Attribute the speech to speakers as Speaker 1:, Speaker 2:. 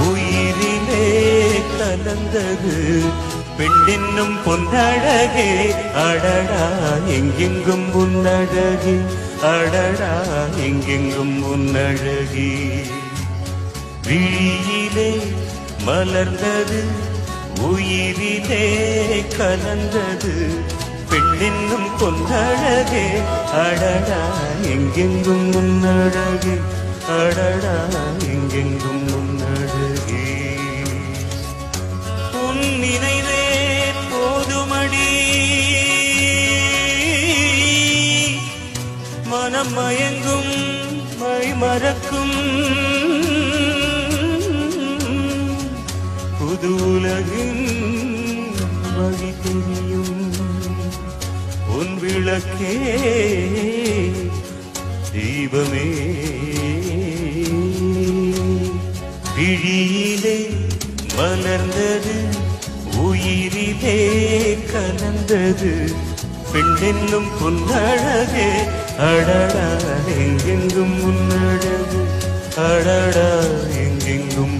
Speaker 1: உயிரிலே கலந்தது பெண்ணென்னும் பொன்னழகே. அடடா எங்கெங்கும் உன்னழகே, அடடா எங்கெங்கும் உன்னழகே. விழியிலே மலர்ந்தது உயிரிலே கலந்தது பெண்ணென்னும் பொன்னழகே. அடடா எங்கெங்கும் உன்னழகே, அடடா எங்கெங்கும் உன்னழகே. உன் நினைவே போதுமடி மனம் மயங்கும் மை மறக்கும் புது உலகின் வழி தெரியும். உன் விளக்கே தீபமே. விழியிலே மலர்ந்தது உயிரிலே கலந்தது பெண்ணென்னும் பொன்னழகே. அடடா எங்கெங்கும் உன்னழகு, அடடா எங்கெங்கும்